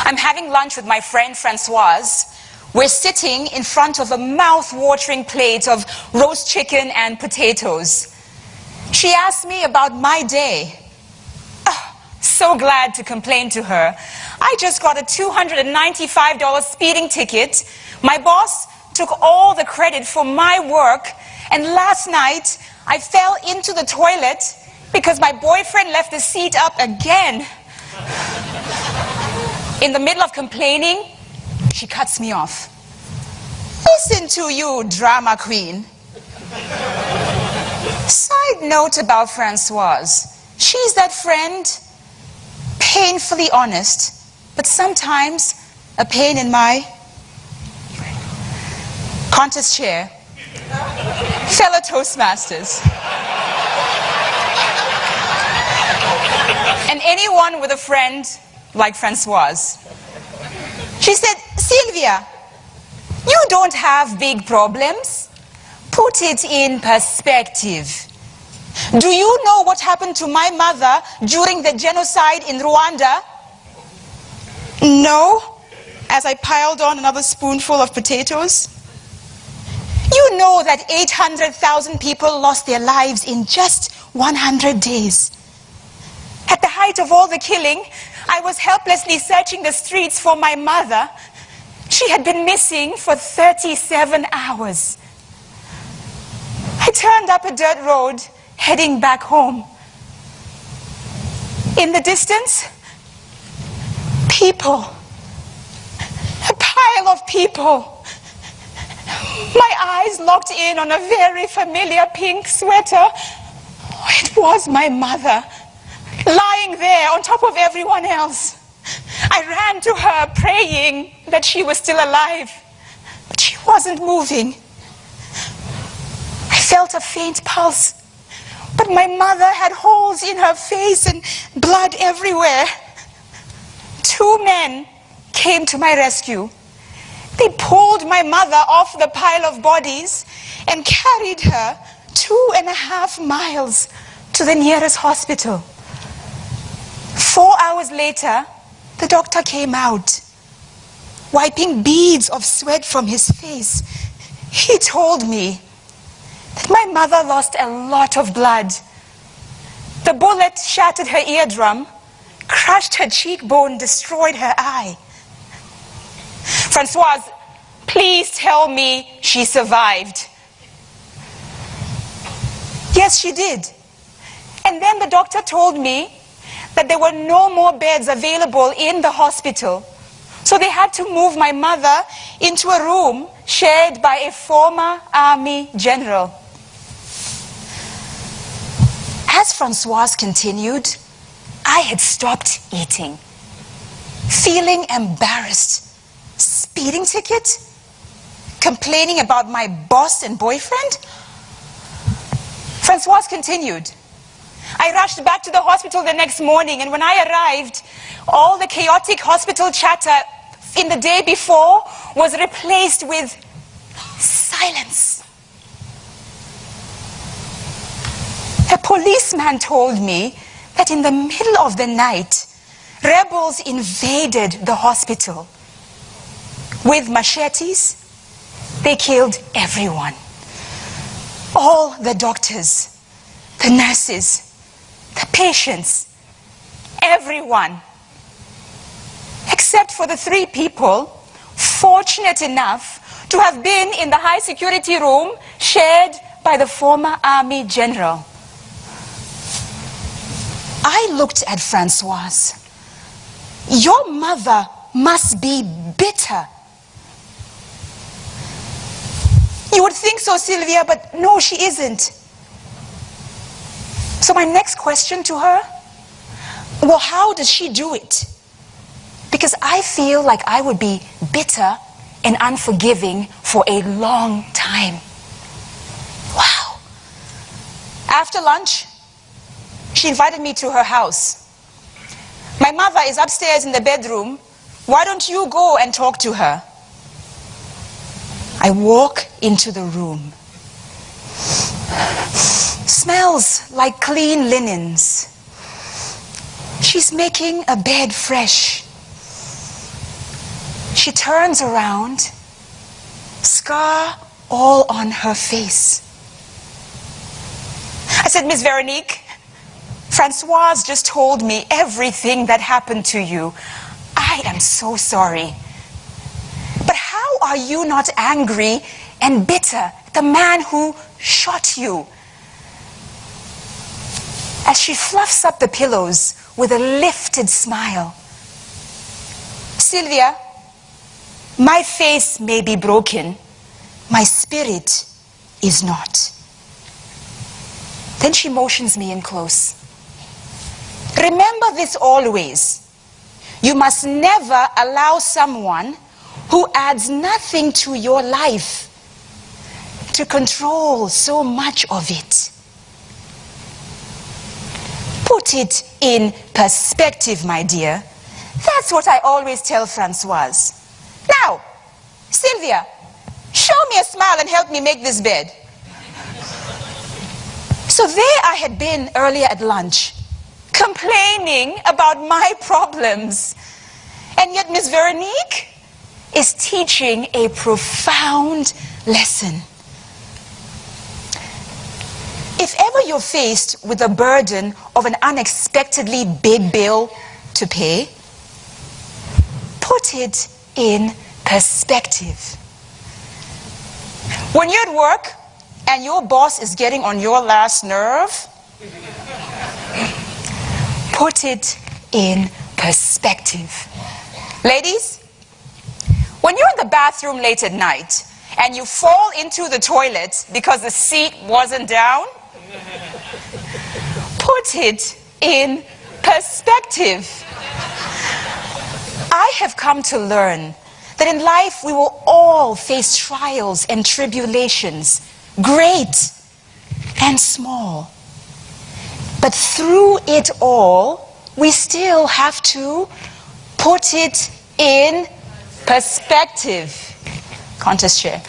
I'm having lunch with my friend Francoise. We're sitting in front of a mouth-watering plate of roast chicken and potatoes. She asked me about my day. Oh, so glad to complain to her. I just got a $295 speeding ticket. My boss took all the credit for my work. And last night, I fell into the toilet because my boyfriend left the seat up again. In the middle of complaining, she cuts me off. Listen to you, drama queen. Side note about Francoise. She's that friend, painfully honest, but sometimes a pain in my contest chair. Fellow Toastmasters. And anyone with a friend like Francoise. She said, Sylvia, you don't have big problems. Put it in perspective. Do you know what happened to my mother during the genocide in Rwanda? No, as I piled on another spoonful of potatoes. You know that 800,000 people lost their lives in just 100 days. At the height of all the killing, I was helplessly searching the streets for my mother. She had been missing for 37 hours. I turned up a dirt road, heading back home. In the distance, people. A pile of people. My eyes locked in on a very familiar pink sweater. It was my mother, lying there on top of everyone else. I ran to her praying that she was still alive, but she wasn't moving. I felt a faint pulse, but my mother had holes in her face and blood everywhere. Two men came to my rescue. They pulled my mother off the pile of bodies and carried her 2.5 miles to the nearest hospital. 4 hours later, the doctor came out, wiping beads of sweat from his face. He told me that my mother lost a lot of blood. The bullet shattered her eardrum, crushed her cheekbone, destroyed her eye. Francoise, please tell me she survived. Yes, she did. And then the doctor told me that there were no more beds available in the hospital. So they had to move my mother into a room shared by a former army general. As Francoise continued, I had stopped eating, feeling embarrassed. Speeding ticket? Complaining about my boss and boyfriend? Francoise continued. I rushed back to the hospital the next morning, and when I arrived, all the chaotic hospital chatter in the day before was replaced with silence. A policeman told me that in the middle of the night, rebels invaded the hospital. With machetes, they killed everyone. All the doctors, the nurses, the patients, everyone. Except for the 3 people fortunate enough to have been in the high security room shared by the former army general. I looked at Francoise. Your mother must be bitter. You would think so, Sylvia, but no, she isn't. So my next question to her, well, how does she do it? Because I feel like I would be bitter and unforgiving for a long time. Wow. After lunch, she invited me to her house. My mother is upstairs in the bedroom. Why don't you go and talk to her? I walk into the room. Smells like clean linens. She's making a bed fresh. she turns around, scar all on her face. I said, Miss Veronique, Francoise just told me everything that happened to you. I am so sorry. But how are you not angry and bitter at the man who shot you? As she fluffs up the pillows with a lifted smile. Sylvia, my face may be broken, my spirit is not. Then she motions me in close. Remember this always. You must never allow someone who adds nothing to your life to control so much of it. Put it in perspective, my dear. That's what I always tell Francoise. Now, Sylvia, show me a smile and help me make this bed. So there I had been earlier at lunch, complaining about my problems. And yet Miss Veronique is teaching a profound lesson. If ever you're faced with the burden of an unexpectedly big bill to pay, put it in perspective. When you're at work and your boss is getting on your last nerve, put it in perspective. Ladies, when you're in the bathroom late at night and you fall into the toilet because the seat wasn't down, put it in perspective. I have come to learn that in life we will all face trials and tribulations, great and small. But through it all, we still have to put it in perspective. Contest chair.